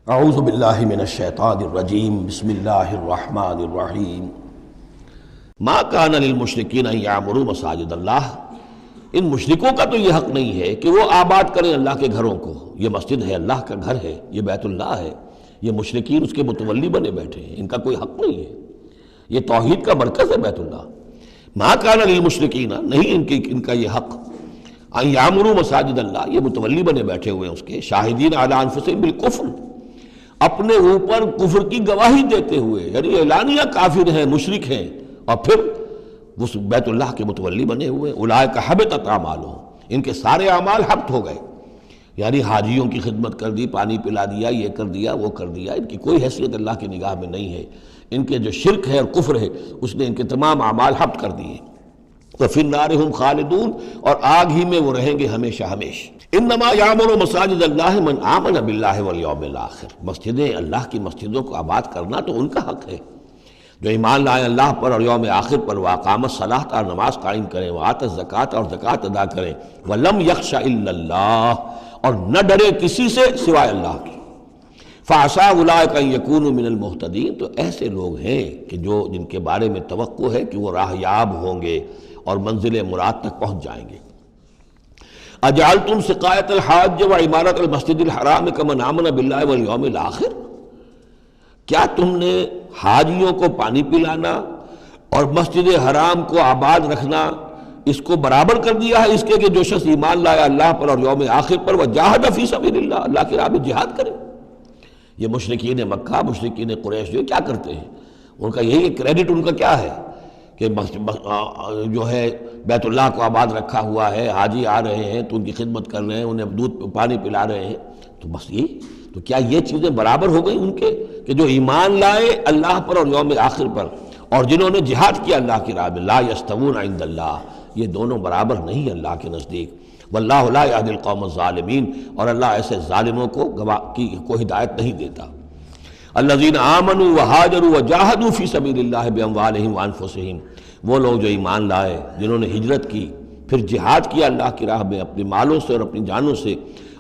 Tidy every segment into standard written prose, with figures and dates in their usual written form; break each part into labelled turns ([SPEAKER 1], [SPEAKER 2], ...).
[SPEAKER 1] اعوذ باللہ من الشیطان الرجیم بسم اللہ الرحمن الرحیم ما کان للمشرکین ان یعمروا مساجد اللہ۔ ان مشرکوں کا تو یہ حق نہیں ہے کہ وہ آباد کریں اللہ کے گھروں کو۔ یہ مسجد ہے، اللہ کا گھر ہے، یہ بیت اللہ ہے، یہ مشرکین اس کے متولی بنے بیٹھے ہیں، ان کا کوئی حق نہیں ہے۔ یہ توحید کا مرکز ہے بیت اللہ۔ ما کان للمشرکین، نہیں ان کا یہ حق ان یعمروا مساجد اللہ، یہ متولی بنے بیٹھے ہوئے ہیں اس کے، شاہدین علی انفسہم بالکفر، اپنے اوپر کفر کی گواہی دیتے ہوئے، یعنی اعلانیہ کافر ہیں، مشرک ہیں، اور پھر وہ بیت اللہ کے متولی بنے ہوئے۔ اولئک حبطت اعمالہم، ان کے سارے اعمال حبط ہو گئے، یعنی حاجیوں کی خدمت کر دی، پانی پلا دیا، یہ کر دیا، وہ کر دیا، ان کی کوئی حیثیت اللہ کی نگاہ میں نہیں ہے۔ ان کے جو شرک ہے اور کفر ہے اس نے ان کے تمام اعمال حبط کر دیے۔ وفی النار ہم خالدون، اور آگ ہی میں وہ رہیں گے ہمیشہ ہمیشہ۔ انما یعمر مساجد اللہ من آمن باللہ والیوم الآخر، مسجدیں اللہ کی مسجدوں کو آباد کرنا تو ان کا حق ہے جو ایمان لائیں اللہ پر اور یوم آخر پر، واقام الصلاۃ، اور نماز قائم کریں، وآت الزکوٰۃ، اور زکوٰۃ ادا کریں، ولم یخش الا اللہ، اور نہ ڈرے کسی سے سوائے اللہ کی۔ فعسیٰ اولئک ان یکونوا من المہتدین، تو ایسے لوگ ہیں کہ جن کے بارے میں توقع ہے کہ وہ راہ یاب ہوں گے اور منزل مراد تک پہنچ جائیں گے۔ اجعلتم سقایۃ الحاج وعمارۃ المسجد الحرام کمن آمن باللہ والیوم الآخر، کیا تم نے حاجیوں کو پانی پلانا اور مسجد حرام کو آباد رکھنا اس کو برابر کر دیا ہے اس کے کہ جو شخص ایمان لایا اللہ پر اور یوم آخر پر، وجاہد فی سبیل اللہ، اللہ کی راہ میں جہاد کرے۔ یہ مشرکین مکہ، مشرکین قریش جو کیا کرتے ہیں، ان کا یہی کریڈٹ ان کا کیا ہے کہ جو ہے بیت اللہ کو آباد رکھا ہوا ہے، حاجی آ رہے ہیں تو ان کی خدمت کر رہے ہیں، انہیں دودھ پانی پلا رہے ہیں، تو بس یہ تو کیا یہ چیزیں برابر ہو گئی ان کے کہ جو ایمان لائے اللہ پر اور یوم آخر پر، اور جنہوں نے جہاد کیا اللہ کی راہ میں؟ لا یستوون عند اللہ، یہ دونوں برابر نہیں اللہ کے نزدیک۔ واللہ لا یہدی القوم الظالمین، اور اللہ ایسے ظالموں کو ہدایت نہیں دیتا۔ الذین آمنوا وہاجروا وجاہدوا فی سبیل اللہ باموالہم وانفسہم، وہ لوگ جو ایمان لائے، جنہوں نے ہجرت کی، پھر جہاد کیا اللہ کی راہ میں اپنے مالوں سے اور اپنی جانوں سے۔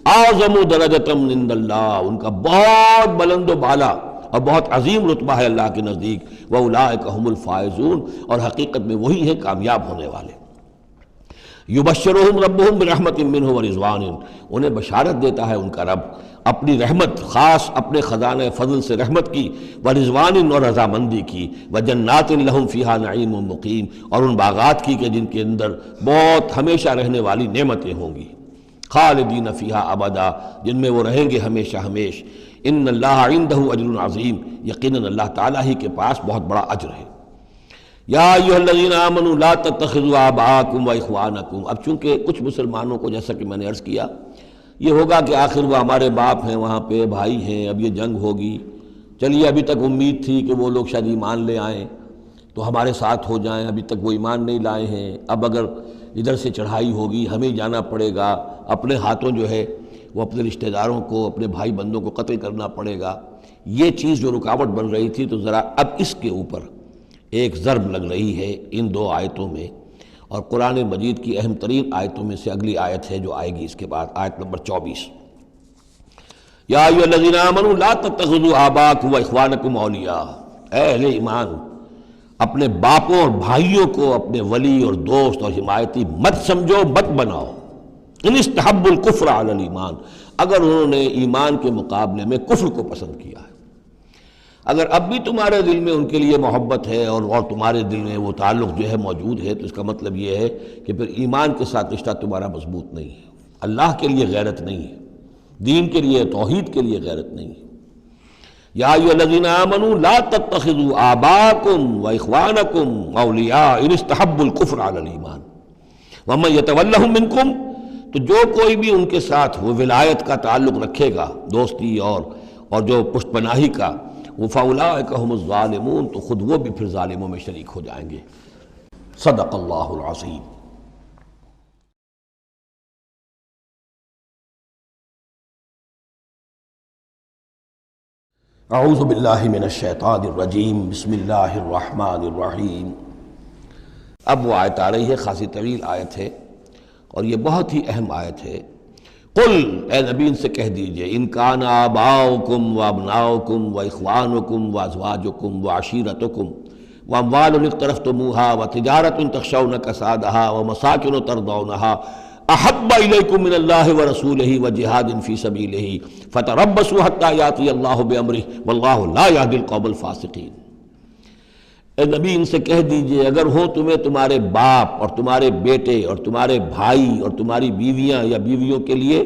[SPEAKER 1] اعظم درجۃ عند اللہ، ان کا بہت بلند و بالا اور بہت عظیم رتبہ ہے اللہ کے نزدیک۔ واولئک هم الفائزون، اور حقیقت میں وہی ہیں کامیاب ہونے والے۔ یبشرہم ربہم برحمت منہ ورضوان، انہیں بشارت دیتا ہے ان کا رب اپنی رحمت، خاص اپنے خزانہ فضل سے رحمت کی، ورضوان، اور رضامندی کی، وجنات لہم فیہا نعیم مقیم، اور ان باغات کی کہ جن کے اندر بہت ہمیشہ رہنے والی نعمتیں ہوں گی، خالدین فیہا ابدا، جن میں وہ رہیں گے ہمیشہ ہمیش۔ ان اللہ عندہ اجر عظیم، یقیناً اللہ تعالیٰ ہی کے پاس بہت بڑا اجر ہے۔ یا ایھا الذین آمنوا لا تتخذوا آباءکم واخوانکم، اب چونکہ کچھ مسلمانوں کو جیسا کہ میں نے عرض کیا یہ ہوگا کہ آخر وہ ہمارے باپ ہیں، وہاں پہ بھائی ہیں، اب یہ جنگ ہوگی، چلیے ابھی تک امید تھی کہ وہ لوگ شاید ایمان لے آئیں تو ہمارے ساتھ ہو جائیں، ابھی تک وہ ایمان نہیں لائے ہیں، اب اگر ادھر سے چڑھائی ہوگی ہمیں جانا پڑے گا، اپنے ہاتھوں جو ہے وہ اپنے رشتہ داروں کو، اپنے بھائی بندوں کو قتل کرنا پڑے گا۔ یہ چیز جو رکاوٹ بن رہی تھی، تو ذرا اب اس کے اوپر ایک ضرب لگ رہی ہے ان دو آیتوں میں، اور قرآن مجید کی اہم ترین آیتوں میں سے اگلی آیت ہے جو آئے گی اس کے بعد، آیت نمبر 24۔ یا ایھا الذین آمنوا لا تتخذوا آباءکم واخوانکم اولیاء، اے اہل ایمان اپنے باپوں اور بھائیوں کو اپنے ولی اور دوست اور حمایتی مت سمجھو، مت بناؤ۔ ان استحبوا الکفر علی الایمان، اگر انہوں نے ایمان کے مقابلے میں کفر کو پسند کیا ہے، اگر اب بھی تمہارے دل میں ان کے لیے محبت ہے اور تمہارے دل میں وہ تعلق جو ہے موجود ہے، تو اس کا مطلب یہ ہے کہ پھر ایمان کے ساتھ رشتہ تمہارا مضبوط نہیں ہے، اللہ کے لیے غیرت نہیں ہے، دین کے لیے، توحید کے لیے غیرت نہیں ہے۔ یا ایھا الذین آمنوا لا تتخذوا آباءکم واخوانکم اولیاء ان استحبوا الکفر علی الایمان ومن یتولہم منکم، تو جو کوئی بھی ان کے ساتھ وہ ولایت کا تعلق رکھے گا، دوستی اور جو پشت پناہی کا، فاولئک ھم الظالمون، تو خود وہ بھی پھر ظالموں میں شریک ہو جائیں گے۔ صدق اللہ العظیم۔ اعوذ باللہ من الشیطان الرجیم بسم اللہ الرحمن الرحیم۔ اب وہ آیت آ رہی ہے، خاصی طویل آیت ہے اور یہ بہت ہی اہم آیت ہے۔ قل اے نبی ان سے کہہ دیجئے ان کان آباؤکم و ابناؤکم و اخوانکم و ازواجکم و عشیرتکم و اموال اقترفتموها و تجارت تخشون کسادها و مساکن ترضونها احب الیکم من اللہ ورسولہ و جہاد فی سبیلہ فتربصوا حتی یاتی اللہ بامرہ واللہ لا یہدی القوم الفاسقین۔ اے نبی ان سے کہہ دیجئے اگر ہوں تمہیں تمہارے باپ اور تمہارے بیٹے اور تمہارے بھائی اور تمہاری بیویاں یا بیویوں کے لیے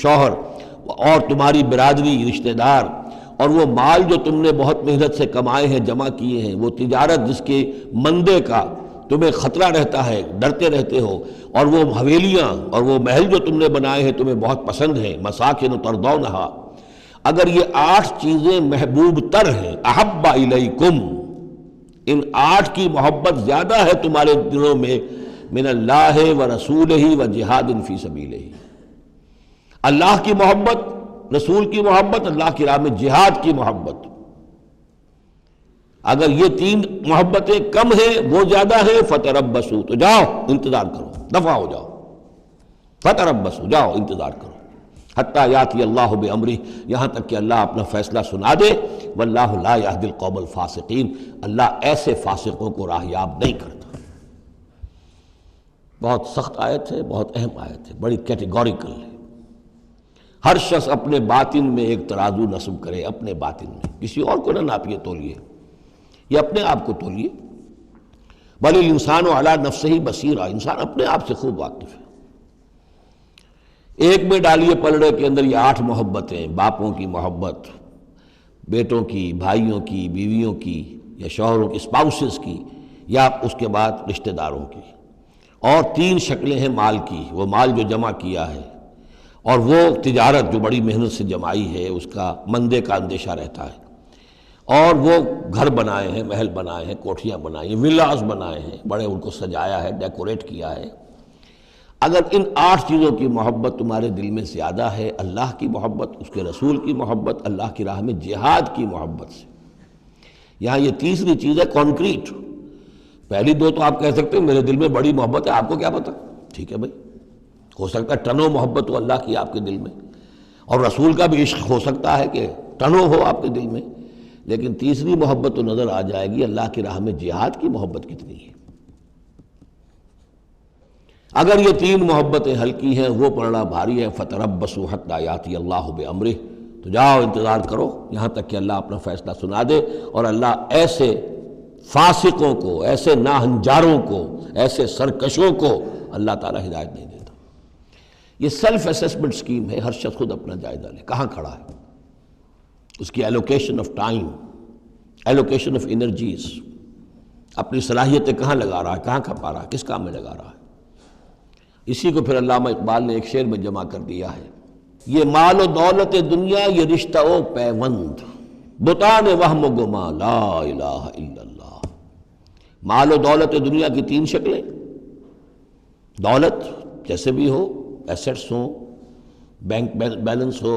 [SPEAKER 1] شوہر اور تمہاری برادری رشتہ دار اور وہ مال جو تم نے بہت محنت سے کمائے ہیں جمع کیے ہیں، وہ تجارت جس کے مندے کا تمہیں خطرہ رہتا ہے، ڈرتے رہتے ہو، اور وہ حویلیاں اور وہ محل جو تم نے بنائے ہیں تمہیں بہت پسند ہیں، مساکن ترضونہا، اگر یہ 8 چیزیں محبوب تر ہیں، احب الیکم، ان 8 کی محبت زیادہ ہے تمہارے دلوں میں، من اللہ و رسولہ و جہاد فی سبیلہ، اللہ کی محبت، رسول کی محبت، اللہ کی راہ میں جہاد کی محبت، اگر یہ 3 محبتیں کم ہیں وہ زیادہ ہیں، فتربصوا، تو جاؤ انتظار کرو، دفع ہو جاؤ، فتربصوا، جاؤ انتظار کرو، حتی یاتی اللہ بامرہ، یہاں تک کہ اللہ اپنا فیصلہ سنا دے، واللہ لا یہدی القوم الفاسقین، اللہ ایسے فاسقوں کو راہیاب نہیں کرتا۔ بہت سخت آیت ہے، بہت اہم آیت ہے، بڑی کیٹیگوریکل ہے۔ ہر شخص اپنے باطن میں ایک ترازو نصب کرے، اپنے باطن میں، کسی اور کو نہ ناپیے تولیے، یہ اپنے آپ کو تولیے۔ بل الانسان علی نفسہ بصیرہ، انسان اپنے آپ سے خوب واقف ہے۔ ایک میں ڈالیے پلڑے کے اندر یہ 8 محبتیں، باپوں کی محبت، بیٹوں کی، بھائیوں کی، بیویوں کی یا شوہروں کی، اسپاؤسز کی، یا اس کے بعد رشتہ داروں کی، اور 3 شکلیں ہیں مال کی، وہ مال جو جمع کیا ہے، اور وہ تجارت جو بڑی محنت سے جمائی ہے، اس کا مندے کا اندیشہ رہتا ہے، اور وہ گھر بنائے ہیں، محل بنائے ہیں، کوٹھیاں بنائی ہیں، ولاز بنائے ہیں، بڑے ان کو سجایا ہے، ڈیکوریٹ کیا ہے۔ اگر ان 8 چیزوں کی محبت تمہارے دل میں زیادہ ہے، اللہ کی محبت، اس کے رسول کی محبت، اللہ کی راہ میں جہاد کی محبت سے، یہاں یہ تیسری چیز ہے کانکریٹ۔ پہلی 2 تو آپ کہہ سکتے ہیں میرے دل میں بڑی محبت ہے، آپ کو کیا پتہ، ٹھیک ہے بھائی، ہو سکتا ہے ٹنوں محبت ہو اللہ کی آپ کے دل میں، اور رسول کا بھی عشق ہو سکتا ہے کہ ٹنوں ہو آپ کے دل میں، لیکن تیسری محبت تو نظر آ جائے گی، اللہ کی راہ میں جہاد کی محبت کتنی ہے۔ اگر یہ 3 محبتیں ہلکی ہیں، وہ پڑنا بھاری ہے، فتربصوا حتی یاتی اللہ بامرہ، تو جاؤ انتظار کرو یہاں تک کہ اللہ اپنا فیصلہ سنا دے، اور اللہ ایسے فاسقوں کو، ایسے ناہنجاروں کو، ایسے سرکشوں کو اللہ تعالیٰ ہدایت نہیں دیتا۔ یہ سیلف اسیسمنٹ سکیم ہے، ہر شخص خود اپنا جائزہ لے، کہاں کھڑا ہے، اس کی allocation of time, allocation of energies, اپنی صلاحیتیں کہاں لگا رہا ہے، کہاں کھپا رہا ہے، کس کام میں لگا رہا ہے۔ اسی کو پھر علامہ اقبال نے ایک شعر میں جمع کر دیا ہے، یہ مال و دولت دنیا، یہ رشتہ و پیوند، بتان وہم و گما، لا الہ الا اللہ۔ مال و دولت دنیا کی 3 شکلیں، دولت جیسے بھی ہو، ایسٹس ہوں، بینک بیلنس ہو،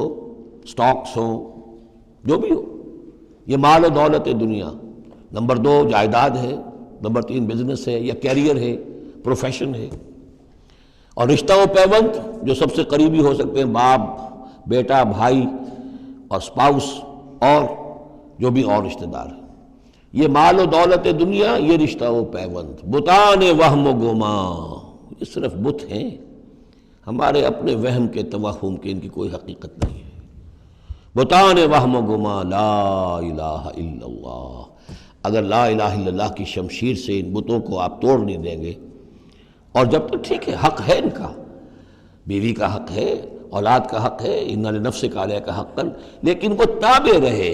[SPEAKER 1] سٹاکس ہوں، جو بھی ہو، یہ مال و دولت دنیا۔ نمبر 2 جائیداد ہے، نمبر 3 بزنس ہے یا کیریئر ہے، پروفیشن ہے، اور رشتہ و پیوند جو سب سے قریبی ہو سکتے ہیں، باپ، بیٹا، بھائی اور اسپاؤس، اور جو بھی اور رشتہ دار ہیں۔ یہ مال و دولت دنیا، یہ رشتہ و پیوند، بتان وہم و گما، یہ صرف بت ہیں، ہمارے اپنے وہم کے، توہم کے، ان کی کوئی حقیقت نہیں ہے۔ بتان وہم و گما، لا الہ الا اللہ۔ اگر لا الہ الا اللہ کی شمشیر سے ان بتوں کو آپ توڑ نہیں دیں گے، اور جب تک ٹھیک ہے حق ہے ان کا، بیوی کا حق ہے، اولاد کا حق ہے، ان لنفسک علیک حقا، لیکن وہ تابع رہے،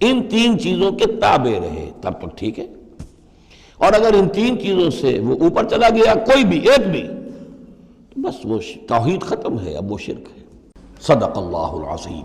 [SPEAKER 1] ان 3 چیزوں کے تابع رہے، تب تک ٹھیک ہے۔ اور اگر ان 3 چیزوں سے وہ اوپر چلا گیا، کوئی بھی ایک بھی، تو بس وہ توحید ختم ہے، اب وہ شرک ہے۔ صدق اللہ العظیم۔